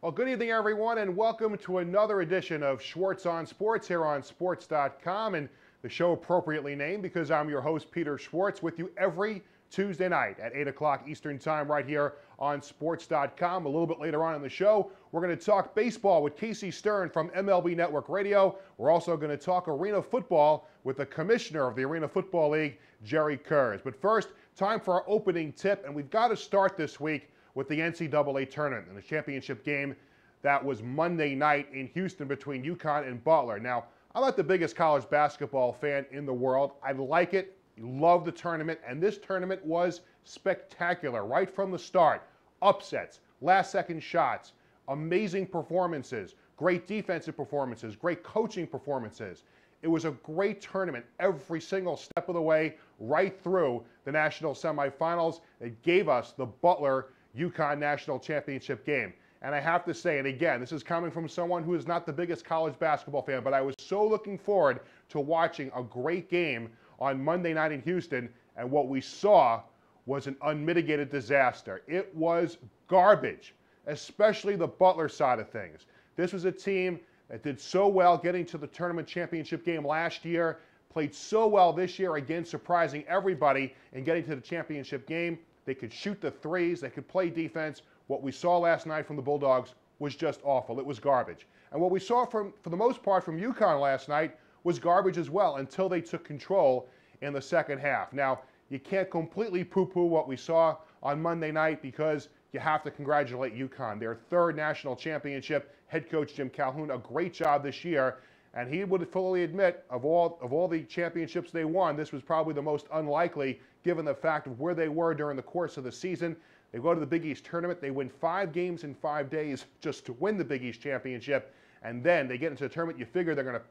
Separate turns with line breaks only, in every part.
Well, good evening, everyone, and welcome to another edition of Schwartz on Sports here on sports.com, and the show appropriately named because I'm your host, Peter Schwartz, with you every Tuesday night at 8 o'clock Eastern Time right here on sports.com. A little bit later on in the show, we're going to talk baseball with Casey Stern from MLB Network Radio. We're also going to talk arena football with the commissioner of the Arena Football League, Jerry Kurz. But first, time for our opening tip, and we've got to start this week with the NCAA tournament and the championship game that was Monday night in Houston between UConn and Butler. Now, I'm not the biggest college basketball fan in the world. I like it, love the tournament, and this tournament was spectacular right from the start. Upsets, last-second shots, amazing performances, great defensive performances, great coaching performances. It was a great tournament every single step of the way, right through the national semifinals. It gave us the Butler-UConn national championship game. And I have to say, and again, this is coming from someone who is not the biggest college basketball fan, but I was so looking forward to watching a great game on Monday night in Houston, and what we saw was an unmitigated disaster. It was garbage, especially the Butler side of things. This was a team that did so well getting to the tournament championship game last year, played so well this year, again surprising everybody and getting to the championship game. They could shoot the threes, they could play defense. What we saw last night from the Bulldogs was just awful. It was garbage. And what we saw for the most part from UConn last night was garbage as well until they took control in the second half. Now, you can't completely poo-poo what we saw on Monday night because you have to congratulate UConn. Their third national championship, head coach Jim Calhoun, a great job this year. And he would fully admit of all the championships they won, this was probably the most unlikely given the fact of where they were during the course of the season. They go to the Big East tournament. They win 5 games in 5 days just to win the Big East championship. And then they get into the tournament. You figure they're going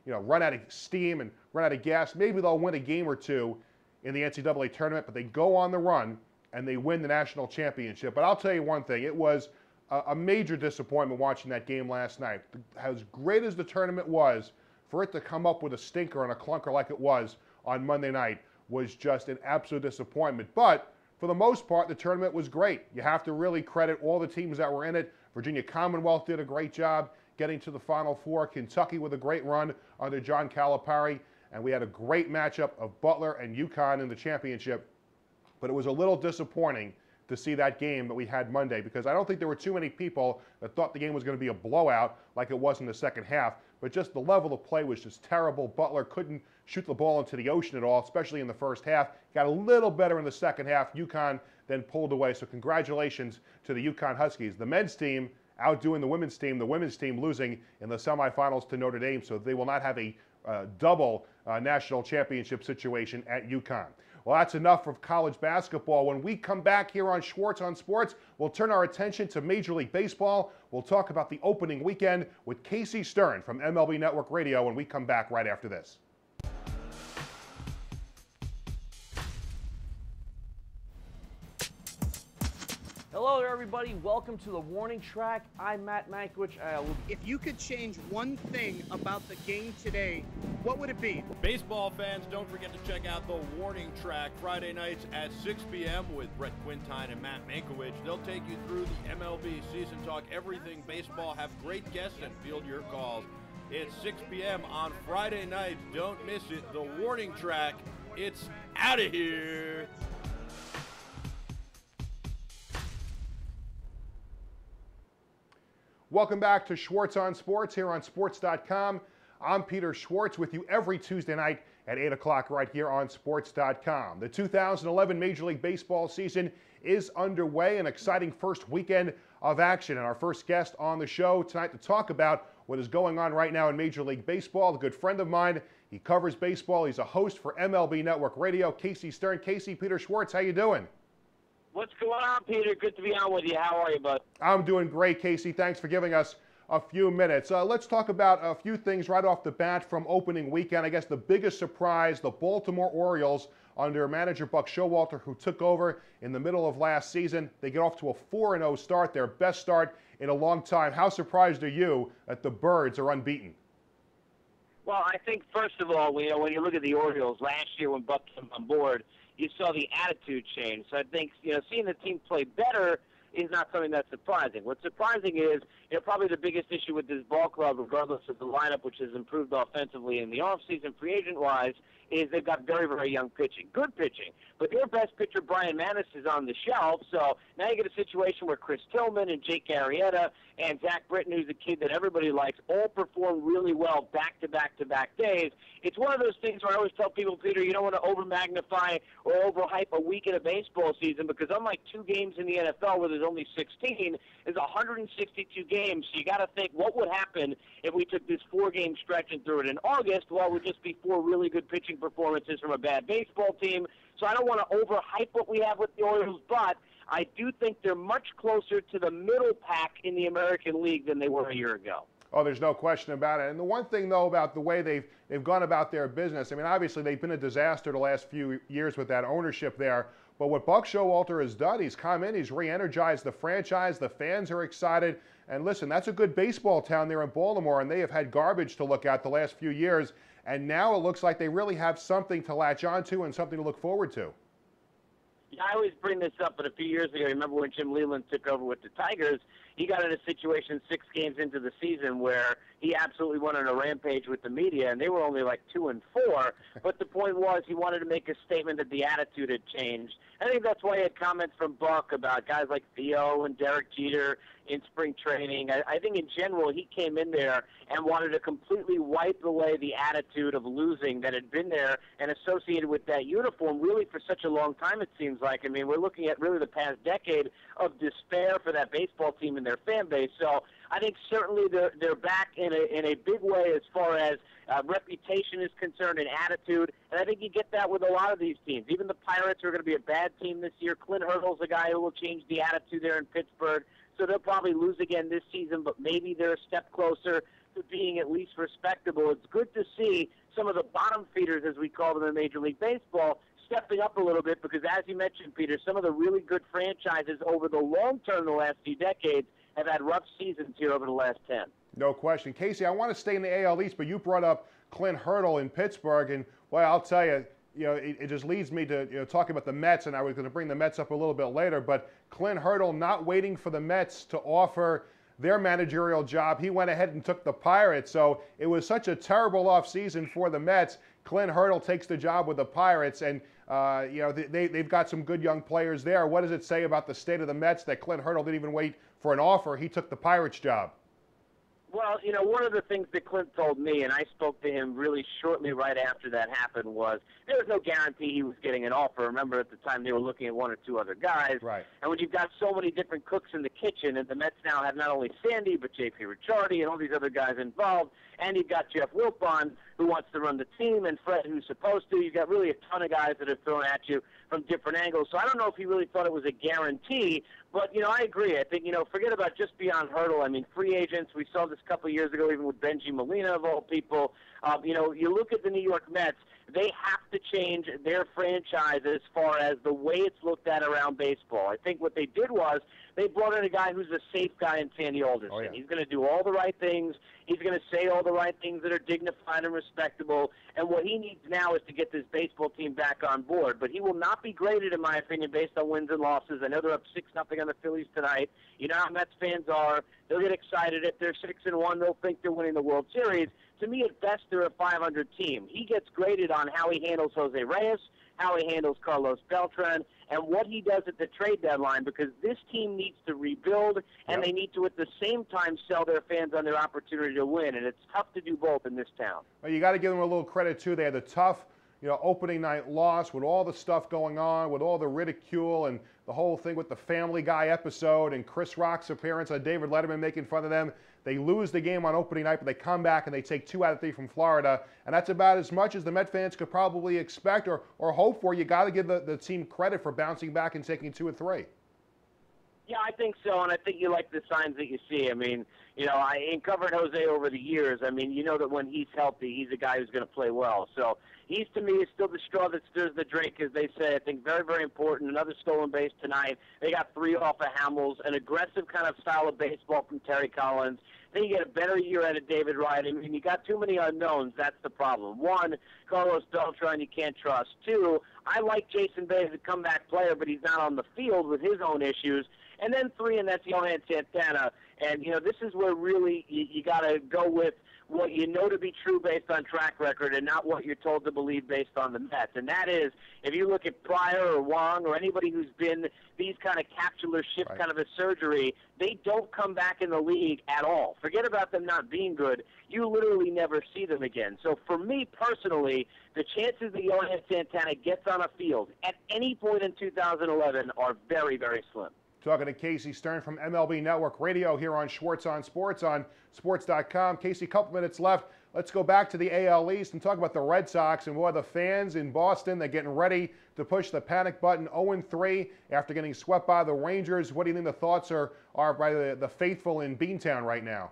to run out of steam and run out of gas. Maybe they'll win a game or two in the NCAA tournament, but they go on the run and they win the national championship. But I'll tell you one thing. It was a major disappointment watching that game last night. As great as the tournament was, for it to come up with a stinker and a clunker like it was on Monday night was just an absolute disappointment. But for the most part, the tournament was great. You have to really credit all the teams that were in it. Virginia Commonwealth did a great job getting to the Final Four. Kentucky with a great run under John Calipari. And we had a great matchup of Butler and UConn in the championship. But it was a little disappointing to see that game that we had Monday because I don't think there were too many people that thought the game was going to be a blowout like it was in the second half. But just the level of play was just terrible. Butler couldn't shoot the ball into the ocean at all, especially in the first half. Got a little better in the second half. UConn then pulled away. So congratulations to the UConn Huskies. The men's team outdoing the women's team losing in the semifinals to Notre Dame. So they will not have a double national championship situation at UConn. Well, that's enough of college basketball. When we come back here on Schwartz on Sports, we'll turn our attention to Major League Baseball. We'll talk about the opening weekend with Casey Stern from MLB Network Radio when we come back right after this.
Hello there, everybody. Welcome to the Warning Track. I'm Matt Mankiewicz.
If you could change one thing about the game today, what would it be?
Baseball fans, don't forget to check out the Warning Track Friday nights at 6 p.m. with Brett Quintine and Matt Mankiewicz. They'll take you through the MLB season, talk everything baseball, have great guests, and field your calls. It's 6 p.m. on Friday nights. Don't miss it. The Warning Track. It's out of here.
Welcome back to Schwartz on Sports here on sports.com. I'm Peter Schwartz with you every Tuesday night at 8 o'clock right here on sports.com. The 2011 Major League Baseball season is underway, an exciting first weekend of action. And our first guest on the show tonight to talk about what is going on right now in Major League Baseball, a good friend of mine. He covers baseball. He's a host for MLB Network Radio, Casey Stern. Casey, Peter Schwartz, how you doing?
What's going on, Peter? Good to be on with you. How are you, bud?
I'm doing great, Casey. Thanks for giving us a few minutes. Let's talk about a few things right off the bat from opening weekend. I guess the biggest surprise, the Baltimore Orioles under manager Buck Showalter, who took over in the middle of last season. They get off to a 4-0 start, their best start in a long time. How surprised are you that the Birds are unbeaten?
Well, I think, first of all, when you look at the Orioles, last year when Buck came on board, you saw the attitude change. So I think, seeing the team play better is not something that's surprising. What's surprising is, probably the biggest issue with this ball club, regardless of the lineup, which has improved offensively in the offseason, free agent-wise, is they've got very, very young pitching, good pitching. But their best pitcher, Brian Manis, is on the shelf. So now you get a situation where Chris Tillman and Jake Arrieta and Zach Britton, who's a kid that everybody likes, all perform really well back-to-back-to-back days. It's one of those things where I always tell people, Peter, you don't want to over-magnify or overhype a week in a baseball season, because unlike 2 games in the NFL where there's only 16, there's 162 games. So you got to think, what would happen if we took this 4-game stretch and threw it in August? Well, it would just be 4 really good pitching performances from a bad baseball team. So I don't want to overhype what we have with the Orioles, but I do think they're much closer to the middle pack in the American League than they were a year ago.
Oh, there's no question about it. And the one thing, though, about the way they've gone about their business, I mean, obviously they've been a disaster the last few years with that ownership there. But what Buck Showalter has done, he's come in, he's re-energized the franchise, the fans are excited. And listen, that's a good baseball town there in Baltimore, and they have had garbage to look at the last few years. And now it looks like they really have something to latch onto and something to look forward to.
Yeah, I always bring this up, but a few years ago, remember when Jim Leland took over with the Tigers, he got in a situation 6 games into the season where he absolutely went on a rampage with the media, and they were only like 2-4. But the point was he wanted to make a statement that the attitude had changed. I think that's why he had comments from Buck about guys like Theo and Derek Jeter in spring training. I think in general he came in there and wanted to completely wipe away the attitude of losing that had been there and associated with that uniform really for such a long time, it seems like. I mean, we're looking at really the past decade of despair for that baseball team and their fan base. So I think certainly they're back in a big way as far as reputation is concerned and attitude. And I think you get that with a lot of these teams. Even the Pirates are going to be a bad team this year. Clint Hurdle's a guy who will change the attitude there in Pittsburgh. So they'll probably lose again this season, but maybe they're a step closer to being at least respectable. It's good to see some of the bottom feeders, as we call them in Major League Baseball, stepping up a little bit, because as you mentioned, Peter, some of the really good franchises over the long term the last few decades have had rough seasons here over the last 10.
No question. Casey, I want to stay in the AL East, but you brought up Clint Hurdle in Pittsburgh, and, well, I'll tell you, it just leads me to talking about the Mets, and I was going to bring the Mets up a little bit later, but Clint Hurdle not waiting for the Mets to offer their managerial job. He went ahead and took the Pirates, so it was such a terrible offseason for the Mets. Clint Hurdle takes the job with the Pirates, and they've got some good young players there. What does it say about the state of the Mets that Clint Hurdle didn't even wait for an offer? He took the Pirates job.
Well, one of the things that Clint told me, and I spoke to him really shortly right after that happened, was there was no guarantee he was getting an offer. Remember, at the time they were looking at 1 or 2 other guys.
Right.
And when you've got so many different cooks in the kitchen, and the Mets now have not only Sandy, but J.P. Ricciardi and all these other guys involved, and you've got Jeff Wilpon, who wants to run the team, and Fred, who's supposed to. You've got really a ton of guys that are thrown at you from different angles. So I don't know if he really thought it was a guarantee, but, I agree. I think, forget about just beyond Hurdle. I mean, free agents, we saw this a couple of years ago, even with Benji Molina, of all people. You look at the New York Mets, they have to change their franchise as far as the way it's looked at around baseball. I think what they did was they brought in a guy who's a safe guy in Sandy Alderson.
Oh, yeah.
He's going to do all the right things. He's going to say all the right things that are dignified and respectable. And what he needs now is to get this baseball team back on board. But he will not be graded, in my opinion, based on wins and losses. I know they're up 6-0 on the Phillies tonight. You know how Mets fans are. They'll get excited. If they're 6-1, they'll think they're winning the World Series. To me, at best, they're a 500 team. He gets graded on how he handles Jose Reyes, how he handles Carlos Beltran, and what he does at the trade deadline, because this team needs to rebuild, and they need to, at the same time, sell their fans on their opportunity to win, and it's tough to do both in this town.
Well, you got to give them a little credit, too. They had the tough opening night loss with all the stuff going on, with all the ridicule and the whole thing with the Family Guy episode and Chris Rock's appearance on David Letterman making fun of them. They lose the game on opening night, but they come back and they take 2 out of 3 from Florida. And that's about as much as the Met fans could probably expect or hope for. You got to give the team credit for bouncing back and taking 2 and 3.
Yeah, I think so, and I think you like the signs that you see. I mean, I covered Jose over the years. I mean, you know that when he's healthy, he's a guy who's going to play well. So he's, to me, is still the straw that stirs the drink, as they say. I think very, very important. Another stolen base tonight. They got 3 off of Hamels, an aggressive kind of style of baseball from Terry Collins. Then you get a better year out of David Wright. I mean, you got too many unknowns. That's the problem. 1, Carlos Beltran you can't trust. 2, I like Jason Bay as a comeback player, but he's not on the field with his own issues. And then 3, and that's Johan Santana. And, you know, this is where really you got to go with what you know to be true based on track record and not what you're told to believe based on the Mets. And that is, if you look at Pryor or Wong or anybody who's been these kind of capsular shift kind of a surgery, they don't come back in the league at all. Forget about them not being good. You literally never see them again. So for me personally, the chances that Johan Santana gets on a field at any point in 2011 are very, very slim.
Talking to Casey Stern from MLB Network Radio here on Schwartz on Sports on sports.com. Casey, a couple minutes left. Let's go back to the AL East and talk about the Red Sox and the fans in Boston. They're getting ready to push the panic button. 0-3 after getting swept by the Rangers. What do you think the thoughts are by the faithful in Beantown right now?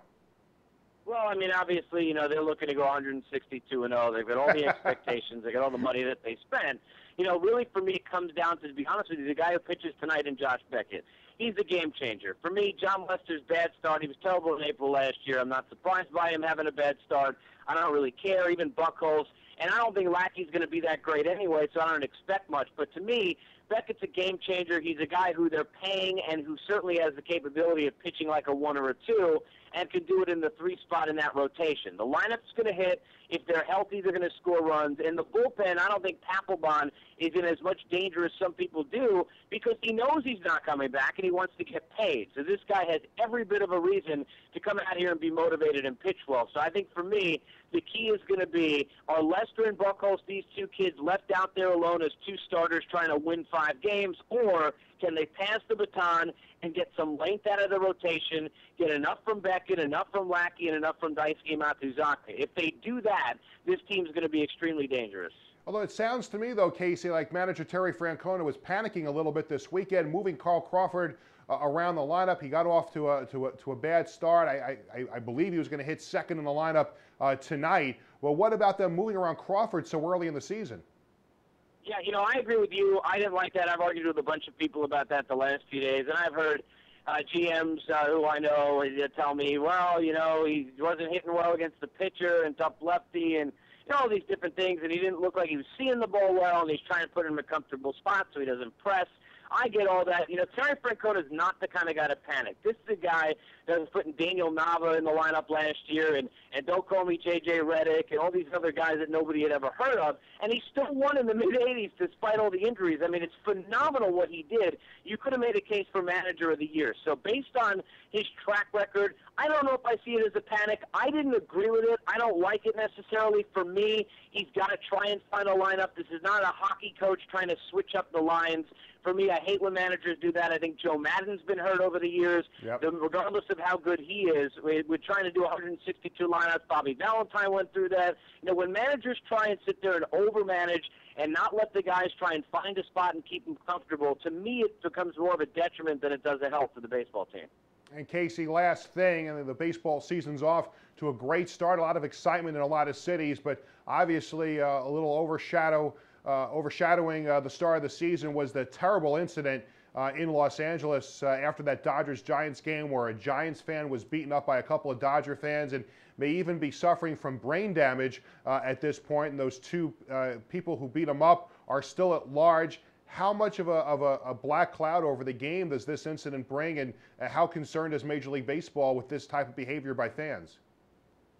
Well, I mean, obviously, you know, they're looking to go 162-0. They've got all the expectations. They got all the money that they spent. You know, really for me, it comes down to be honest with you, the guy who pitches tonight in Josh Beckett. He's the game changer. For me, John Lester's bad start, he was terrible in April last year. I'm not surprised by him having a bad start. I don't really care, even Buchholz. And I don't think Lackey's going to be that great anyway, so I don't expect much. But to me, Beckett's a game changer. He's a guy who they're paying and who certainly has the capability of pitching like a 1 or a 2 and can do it in the 3 spot in that rotation. The lineup's going to hit. If they're healthy, they're going to score runs. In the bullpen, I don't think Papelbon is in as much danger as some people do because he knows he's not coming back and he wants to get paid. So this guy has every bit of a reason to come out here and be motivated and pitch well. So I think for me, the key is going to be, are Lester and Buchholz, these 2 kids, left out there alone as 2 starters trying to win 5 games, or can they pass the baton and get some length out of the rotation, get enough from Beckett, enough from Lackey, and enough from Daisuke Matsuzaka? If they do that, this team's going to be extremely dangerous.
Although it sounds to me, though, Casey, like manager Terry Francona was panicking a little bit this weekend, moving Carl Crawford around the lineup. He got off to a bad start. I believe he was going to hit second in the lineup tonight. Well, what about them moving around Crawford so early in the season?
Yeah, you know, I agree with you. I didn't like that. I've argued with a bunch of people about that the last few days, and I've heard GMs who I know tell me, well, you know, he wasn't hitting well against the pitcher and tough lefty and, you know, all these different things, and he didn't look like he was seeing the ball well, and he's trying to put him in a comfortable spot so he doesn't press. I get all that. You know, Terry Francona is not the kind of guy to panic. This is a guy that was putting Daniel Nava in the lineup last year and don't call me J.J. Redick and all these other guys that nobody had ever heard of. And he still won in the mid-'80s despite all the injuries. I mean, it's phenomenal what he did. You could have made a case for manager of the year. So based on his track record, I don't know if I see it as a panic. I didn't agree with it. I don't like it necessarily. For me, he's got to try and find a lineup. This is not a hockey coach trying to switch up the lines. For me, I hate when managers do that. I think Joe Maddon's been hurt over the years.
Yep.
Regardless of how good he is, we're trying to do 162 lineups. Bobby Valentine went through that. You know, when managers try and sit there and overmanage and not let the guys try and find a spot and keep them comfortable, to me it becomes more of a detriment than it does a help for the baseball team.
And Casey, last thing, and the baseball season's off to a great start, a lot of excitement in a lot of cities, but obviously a little overshadowing the start of the season was the terrible incident in Los Angeles after that Dodgers-Giants game where a Giants fan was beaten up by a couple of Dodger fans and may even be suffering from brain damage at this point, and those 2 people who beat him up are still at large. How much of a black cloud over the game does this incident bring, and how concerned is Major League Baseball with this type of behavior by fans?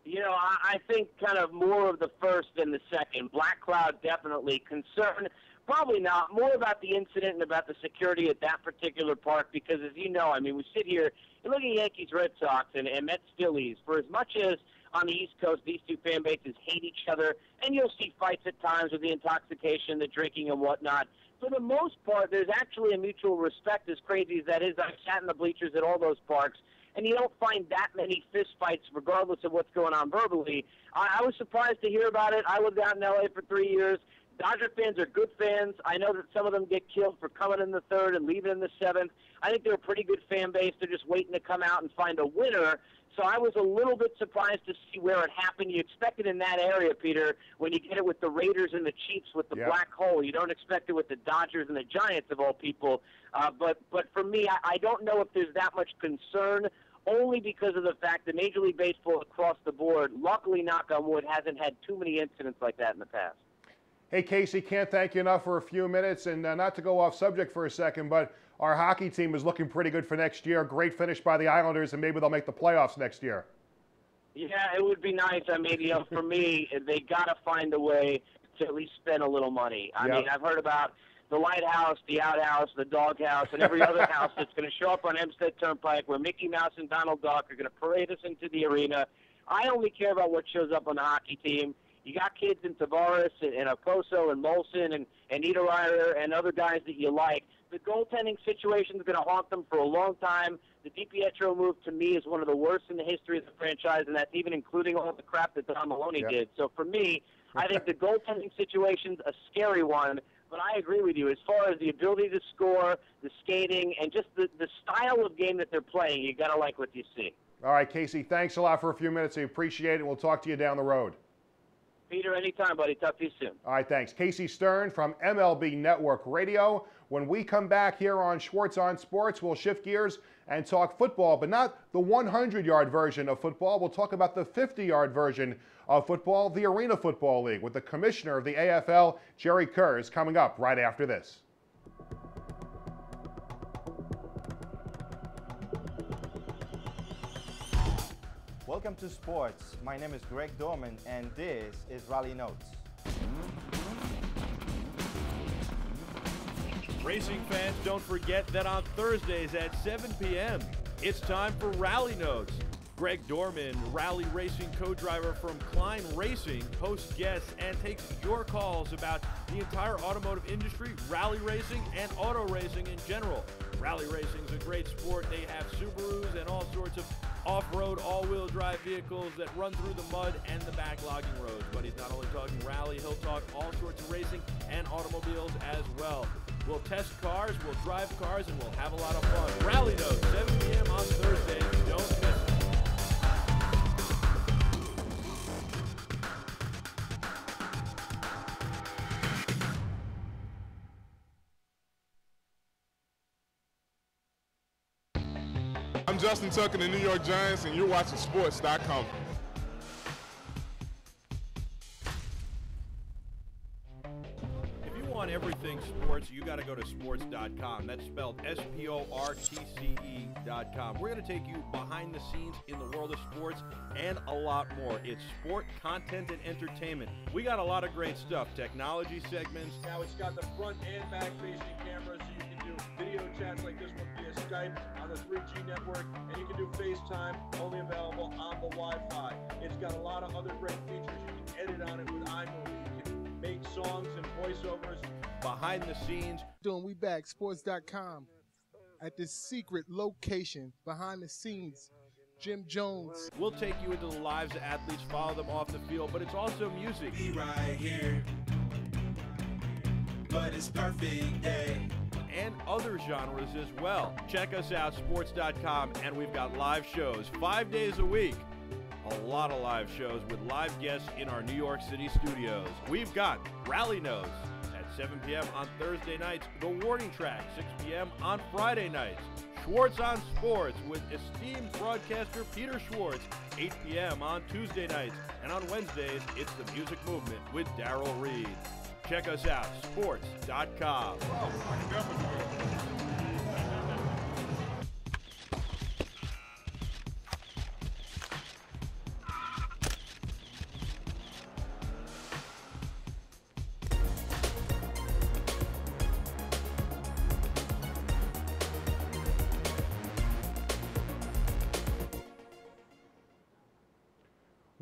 You know, I think kind of more of the first than the second. Black cloud, definitely. Concern, probably not. More about the incident and about the security at that particular park because, as you know, I mean, we sit here, you look at Yankees, Red Sox, and Mets, Phillies. For as much as on the East Coast these 2 fan bases hate each other, and you'll see fights at times with the intoxication, the drinking, and whatnot, for the most part, there's actually a mutual respect, as crazy as that is. I've sat in the bleachers at all those parks, and you don't find that many fist fights regardless of what's going on verbally. I was surprised to hear about it. I lived out in L.A. for 3 years. Dodger fans are good fans. I know that some of them get killed for coming in the 3rd and leaving in the 7th. I think they're a pretty good fan base. They're just waiting to come out and find a winner. So I was a little bit surprised to see where it happened. You expect it in that area, Peter, when you get it with the Raiders and the Chiefs with the black hole. You don't expect it with the Dodgers and the Giants, of all people. But for me, I don't know if there's that much concern, only because of the fact that Major League Baseball across the board, luckily, knock on wood, hasn't had too many incidents like that in the past.
Hey, Casey, can't thank you enough for a few minutes. And not to go off subject for a second, but our hockey team is looking pretty good for next year. Great finish by the Islanders, and maybe they'll make the playoffs next year.
Yeah, it would be nice. I mean, for me, they got to find a way to at least spend a little money. I mean, I've heard about the lighthouse, the outhouse, the doghouse, and every other house that's going to show up on Hempstead Turnpike where Mickey Mouse and Donald Duck are going to parade us into the arena. I only care about what shows up on the hockey team. You got kids in Tavares and Okposo and Molson and Niederreiter and other guys that you like. The goaltending situation is going to haunt them for a long time. The DiPietro move, to me, is one of the worst in the history of the franchise, and that's even including all the crap that Don Maloney did. So for me, I think the goaltending situation's a scary one, but I agree with you. As far as the ability to score, the skating, and just the style of game that they're playing, you got to like what you see.
All right, Casey, thanks a lot for a few minutes. I appreciate it, and we'll talk to you down the road.
Peter, anytime, buddy. Talk to you soon.
All right, thanks. Casey Stern from MLB Network Radio. When we come back here on Schwartz on Sports, we'll shift gears and talk football, but not the 100-yard version of football. We'll talk about the 50-yard version of football, the Arena Football League, with the commissioner of the AFL, Jerry Kurz, coming up right after this.
Welcome to Sports. My name is Greg Dorman, and this is Rally Notes.
Racing fans, don't forget that on Thursdays at 7 p.m., it's time for Rally Notes. Greg Dorman, rally racing co-driver from Klein Racing, hosts guests and takes your calls about the entire automotive industry, rally racing, and auto racing in general. Rally racing is a great sport. They have Subarus and all sorts of off-road, all-wheel drive vehicles that run through the mud and the backlogging roads. But he's not only talking rally, he'll talk all sorts of racing and automobiles as well. We'll test cars, we'll drive cars, and we'll have a lot of fun. Rally Notes, 7 p.m. on Thursday. Don't miss it.
I'm Justin Tucker, the New York Giants, and you're watching Sports.com.
If you want everything sports, you got to go to sports.com. That's spelled SPORTCE.com. We're going to take you behind the scenes in the world of sports and a lot more. It's sport, content, and entertainment. We got a lot of great stuff. Technology segments.
Now it's got the front and back facing cameras, so you can do video chats like this one via Skype on the 3G network, and you can do FaceTime, only available on the Wi-Fi. It's got a lot of other great features. You can edit on it with iMovie. You can make songs and voiceovers.
Behind the scenes.
We back, sports.com, at this secret location behind the scenes. Jim Jones.
We'll take you into the lives of athletes, follow them off the field, but it's also music.
Be right here, but it's perfect day.
And other genres as well. Check us out, sports.com, and we've got live shows 5 days a week. A lot of live shows with live guests in our New York City studios. We've got Rally Notes at 7 p.m. on Thursday nights, The Warning Track, 6 p.m. on Friday nights, Schwartz on Sports with esteemed broadcaster Peter Schwartz, 8 p.m. on Tuesday nights, and on Wednesdays, it's The Music Movement with Darryl Reed. Check us out, sports.com.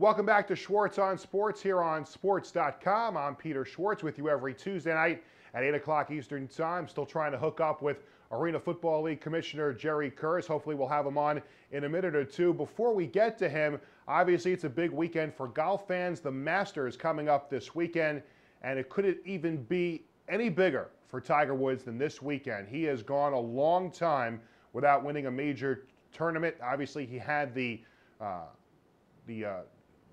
Welcome back to Schwartz on Sports here on sports.com. I'm Peter Schwartz with you every Tuesday night at 8 o'clock Eastern Time. Still trying to hook up with Arena Football League Commissioner Jerry Kurz. Hopefully we'll have him on in a minute or two. Before we get to him, obviously it's a big weekend for golf fans. The Masters coming up this weekend, and it couldn't even be any bigger for Tiger Woods than this weekend. He has gone a long time without winning a major tournament. Obviously he had the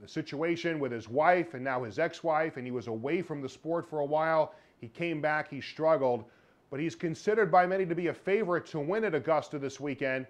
situation with his wife and now his ex-wife, and he was away from the sport for a while. He came back, he struggled, but he's considered by many to be a favorite to win at Augusta this weekend.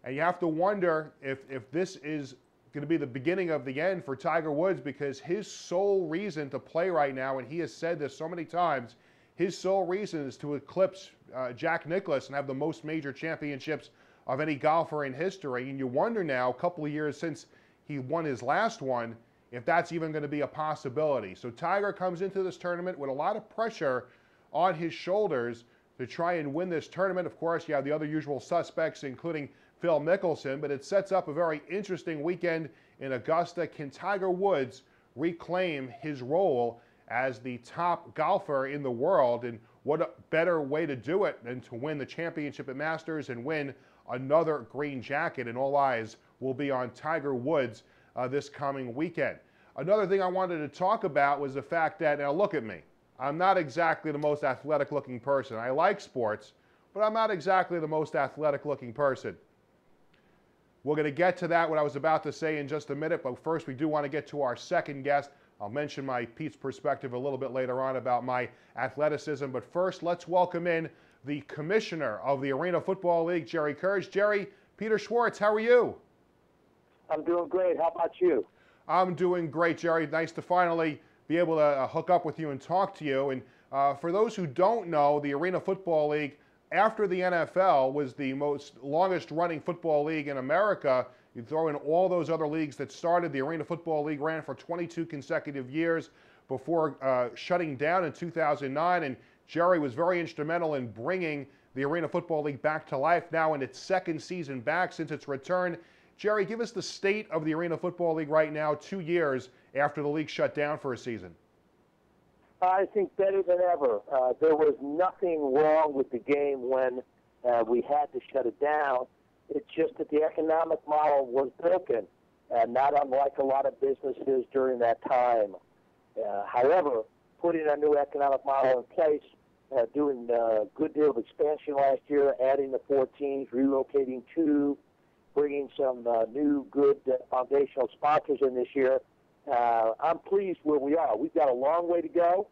And you have to wonder if this is going to be the beginning of the end for Tiger Woods, because his sole reason to play right now, and he has said this so many times, his sole reason is to eclipse Jack Nicklaus and have the most major championships of any golfer in history. And you wonder now, a couple of years since he won his last one, if that's even going to be a possibility. So Tiger comes into this tournament with a lot of pressure on his shoulders to try and win this tournament. Of course, you have the other usual suspects, including Phil Mickelson, but it sets up a very interesting weekend in Augusta. Can Tiger Woods reclaim his role as the top golfer in the world? And what a better way to do it than to win the championship at Masters and win another green jacket? And all eyes will be on Tiger Woods this coming weekend. Another thing I wanted to talk about was the fact that, now look at me, I'm not exactly the most athletic looking person. I like sports, but I'm not exactly the most athletic looking person. We're going to get to that, what I was about to say, in just a minute, but first we do want to get to our second guest. I'll mention my Pete's perspective a little bit later on about my athleticism, but first let's welcome in the commissioner of the Arena Football League, Jerry Kurz. Jerry, Peter Schwartz, how are you?
I'm doing great. How about you?
I'm doing great, Jerry. Nice to finally be able to hook up with you and talk to you. And for those who don't know, the Arena Football League, after the NFL, was the longest running football league in America. You throw in all those other leagues that started, the Arena Football League ran for 22 consecutive years before shutting down in 2009. And Jerry was very instrumental in bringing the Arena Football League back to life, now in its second season back since its return. Jerry, give us the state of the Arena Football League right now, 2 years after the league shut down for a season.
I think better than ever. There was nothing wrong with the game when we had to shut it down. It's just that the economic model was broken, not unlike a lot of businesses during that time. However, putting a new economic model in place, doing a good deal of expansion last year, adding the 4 teams, relocating 2, bringing some new good foundational sponsors in this year. I'm pleased where we are. We've got a long way to go,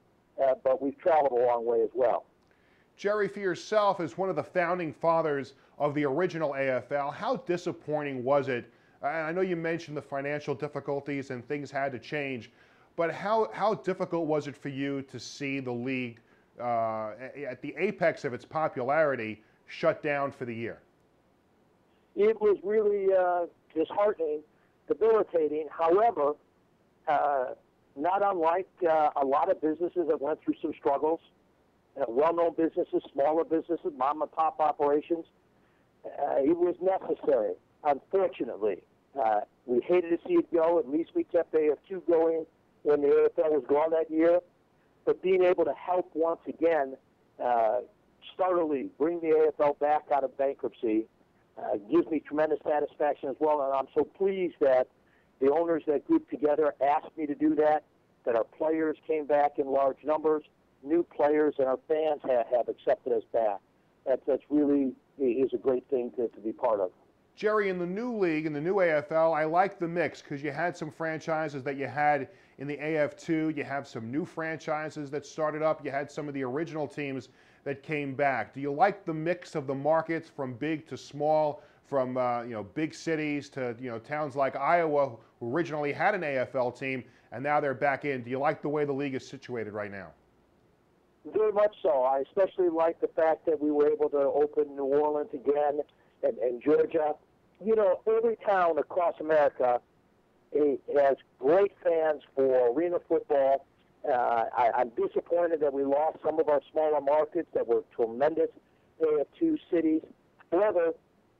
but we've traveled a long way as well.
Jerry, for yourself, as one of the founding fathers of the original AFL, how disappointing was it? I know you mentioned the financial difficulties and things had to change, but how difficult was it for you to see the league at the apex of its popularity shut down for the year?
It was really disheartening, debilitating. However, not unlike a lot of businesses that went through some struggles, well-known businesses, smaller businesses, mom-and-pop operations, it was necessary, unfortunately. We hated to see it go. At least we kept AF2 going when the AFL was gone that year. But being able to help once again sturdily bring the AFL back out of bankruptcy gives me tremendous satisfaction as well, and I'm so pleased that the owners that grouped together asked me to do that, that our players came back in large numbers, new players, and our fans have accepted us back. That's really is a great thing to be part of.
Jerry, in the new league, in the new AFL, I like the mix because you had some franchises that you had in the AF2. You have some new franchises that started up. You had some of the original teams that came back. Do you like the mix of the markets from big to small, from big cities to towns like Iowa, who originally had an AFL team and now they're back in? Do you like the way the league is situated right now?
Very much so. I especially like the fact that we were able to open New Orleans again and Georgia. You know, every town across America has great fans for arena football. I'm disappointed that we lost some of our smaller markets that were tremendous AF2 cities. However,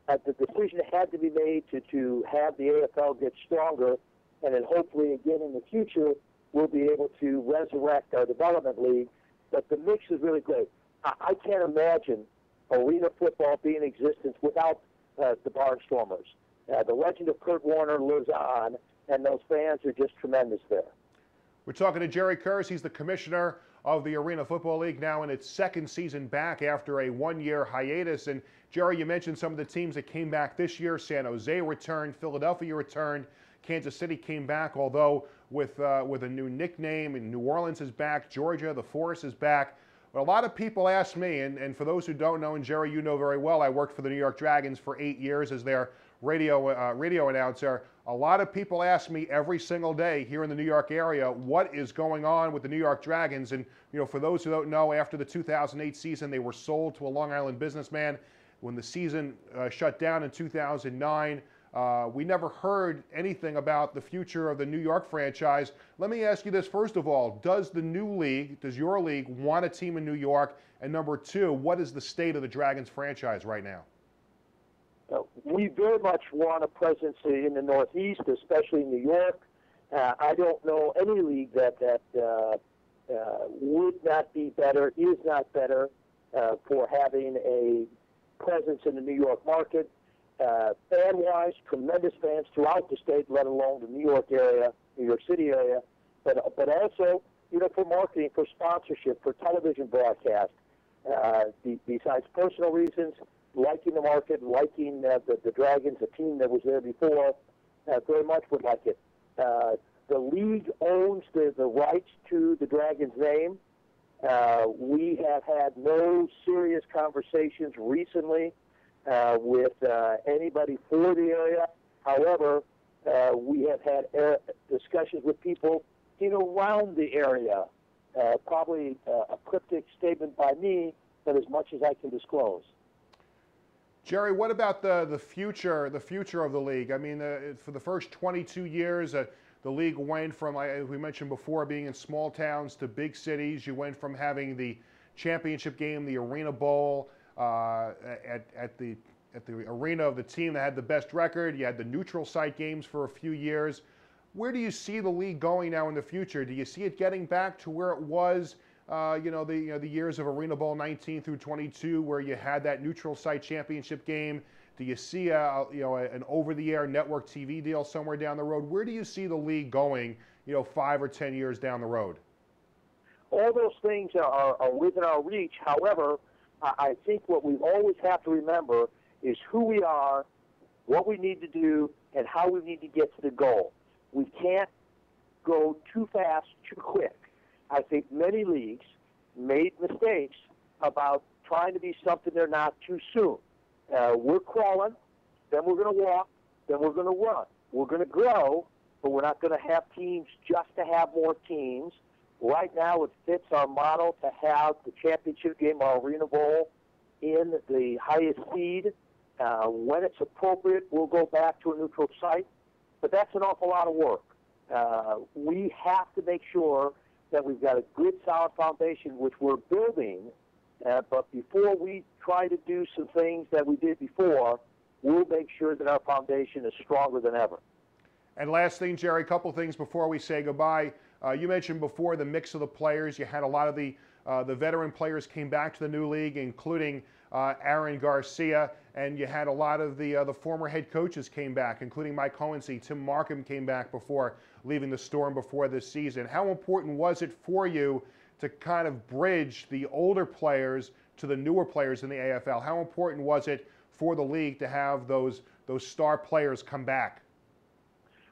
the decision had to be made to have the AFL get stronger, and then hopefully again in the future we'll be able to resurrect our development league. But the mix is really great. I can't imagine arena football being in existence without the Barnstormers. The legend of Kurt Warner lives on, and those fans are just tremendous there.
We're talking to Jerry Kurz. He's the commissioner of the Arena Football League, now in its second season back after a one-year hiatus. And Jerry, you mentioned some of the teams that came back this year. San Jose returned, Philadelphia returned, Kansas City came back, although with a new nickname, and New Orleans is back, Georgia, the Force is back. But a lot of people ask me, and for those who don't know, and Jerry, you know very well, I worked for the New York Dragons for 8 years as their radio announcer. a lot of people ask me every single day here in the New York area, what is going on with the New York Dragons? And, for those who don't know, after the 2008 season, they were sold to a Long Island businessman. When the season shut down in 2009, we never heard anything about the future of the New York franchise. Let me ask you this, first of all, does your league want a team in New York? And number two, what is the state of the Dragons franchise right now?
We very much want a presence in the Northeast, especially New York. I don't know any league that would not be better, is not better for having a presence in the New York market. Fan-wise, tremendous fans throughout the state, let alone the New York area, New York City area, but also, for marketing, for sponsorship, for television broadcast. Besides personal reasons, liking the market, liking the Dragons, a team that was there before, very much would like it. The league owns the rights to the Dragons name. We have had no serious conversations recently with anybody for the area. However, we have had discussions with people in around the area. Probably a cryptic statement by me, but as much as I can disclose.
Jerry, what about the future of the league? I mean, for the first 22 years, the league went from, as we mentioned before, being in small towns to big cities. You went from having the championship game, the Arena Bowl, at the arena of the team that had the best record. You had the neutral site games for a few years. Where do you see the league going now in the future? Do you see it getting back to where it was, the years of Arena Bowl 19 through 22, where you had that neutral site championship game? Do you see an over-the-air network TV deal somewhere down the road? Where do you see the league going, 5 or 10 years down the road?
All those things are within our reach. However, I think what we always have to remember is who we are, what we need to do, and how we need to get to the goal. We can't go too fast, too quick. I think many leagues made mistakes about trying to be something they're not too soon. We're crawling, then we're going to walk, then we're going to run. We're going to grow, but we're not going to have teams just to have more teams. Right now, it fits our model to have the championship game, our Arena Bowl, in the highest seed. When it's appropriate, we'll go back to a neutral site, but that's an awful lot of work. We have to make sure that we've got a good, solid foundation, which we're building. But before we try to do some things that we did before, we'll make sure that our foundation is stronger than ever.
And last thing, Jerry, a couple things before we say goodbye. You mentioned before the mix of the players. You had a lot of the veteran players came back to the new league, including Aaron Garcia, and you had a lot of the former head coaches came back, including Mike Hohensee. Tim Markham came back before leaving the Storm before this season. How important was it for you to kind of bridge the older players to the newer players in the AFL? How important was it for the league to have those star players come back?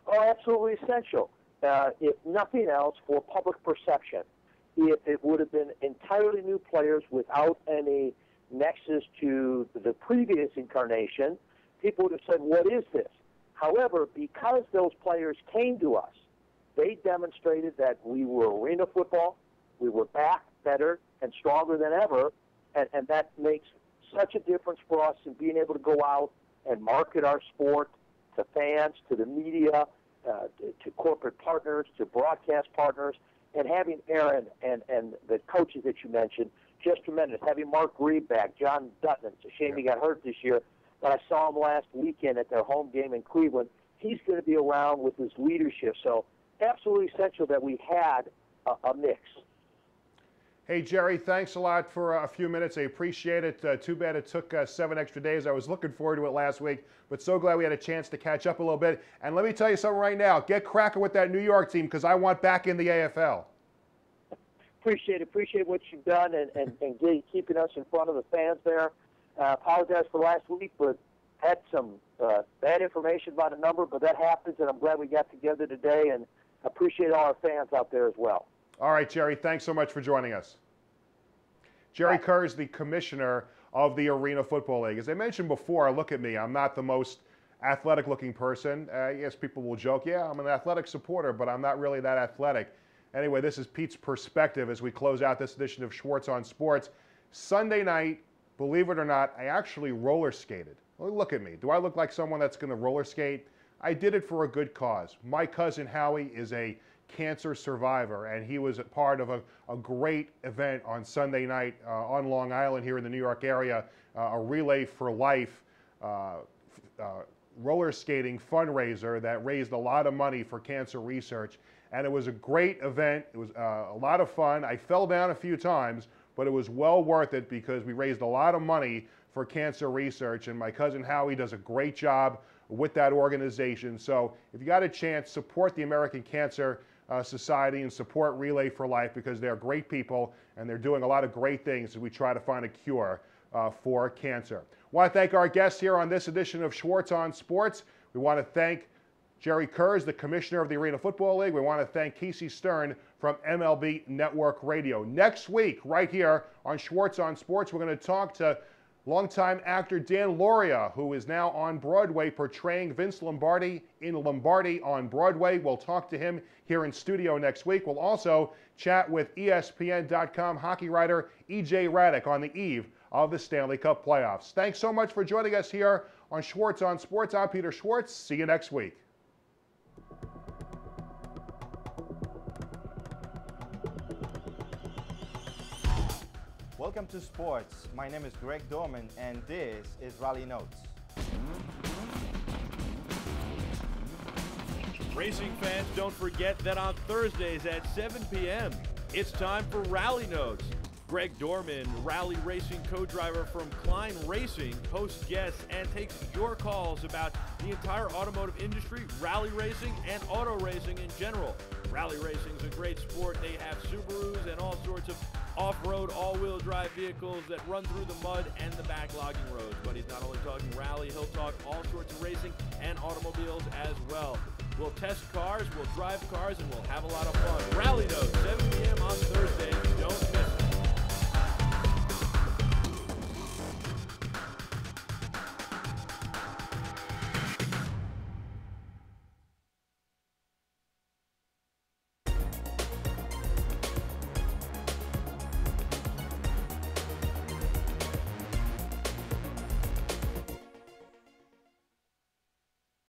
Oh, absolutely essential. If nothing else, for public perception. If it would have been entirely new players without any nexus to the previous incarnation, people would have said, what is this? However, because those players came to us, they demonstrated that we were arena football, we were back better and stronger than ever, and that makes such a difference for us in being able to go out and market our sport to fans, to the media, to corporate partners, to broadcast partners, and having Aaron and the coaches that you mentioned, just tremendous. Having Mark Reed back, John Dutton, it's a shame he got hurt this year, but I saw him last weekend at their home game in Cleveland. He's going to be around with his leadership, so absolutely essential that we had a mix.
Hey, Jerry, thanks a lot for a few minutes. I appreciate it. Too bad it took 7 extra days. I was looking forward to it last week, but so glad we had a chance to catch up a little bit. And let me tell you something right now. Get cracking with that New York team because I want back in the AFL.
Appreciate what you've done and keeping us in front of the fans there. Apologize for last week, but had some bad information about a number, but that happens, and I'm glad we got together today, and appreciate all our fans out there as well.
All right, Jerry, thanks so much for joining us. Jerry Kerr is the commissioner of the Arena Football League. As I mentioned before, look at me. I'm not the most athletic-looking person. Yes, people will joke, yeah, I'm an athletic supporter, but I'm not really that athletic. Anyway, this is Pete's perspective as we close out this edition of Schwartz on Sports. Sunday night, believe it or not, I actually roller skated. Well, look at me. Do I look like someone that's going to roller skate? I did it for a good cause. My cousin Howie is a cancer survivor, and he was a part of a great event on Sunday night on Long Island here in the New York area, a Relay for Life roller skating fundraiser that raised a lot of money for cancer research. And it was a great event. It was a lot of fun. I fell down a few times, but it was well worth it because we raised a lot of money for cancer research, and my cousin Howie does a great job with that organization. So if you got a chance, support the American Cancer Society and support Relay for Life because they're great people and they're doing a lot of great things as we try to find a cure for cancer. I want to thank our guests here on this edition of Schwartz on Sports. We want to thank Jerry Kurz, the commissioner of the Arena Football League. We want to thank Casey Stern from MLB Network Radio. Next week, right here on Schwartz on Sports, we're going to talk to longtime actor Dan Lauria, who is now on Broadway portraying Vince Lombardi in Lombardi on Broadway. We'll talk to him here in studio next week. We'll also chat with ESPN.com hockey writer E.J. Raddick on the eve of the Stanley Cup playoffs. Thanks so much for joining us here on Schwartz on Sports. I'm Peter Schwartz. See you next week.
Welcome to Sports. My name is Greg Dorman, and this is Rally Notes.
Racing fans, don't forget that on Thursdays at 7 p.m., it's time for Rally Notes. Greg Dorman, rally racing co-driver from Klein Racing, hosts guests and takes your calls about the entire automotive industry, rally racing, and auto racing in general. Rally racing is a great sport. They have Subarus and all sorts of off-road, all-wheel drive vehicles that run through the mud and the backlogging roads. But he's not only talking rally, he'll talk all sorts of racing and automobiles as well. We'll test cars, we'll drive cars, and we'll have a lot of fun. Rally Notes, 7 p.m. on Thursdays. Don't miss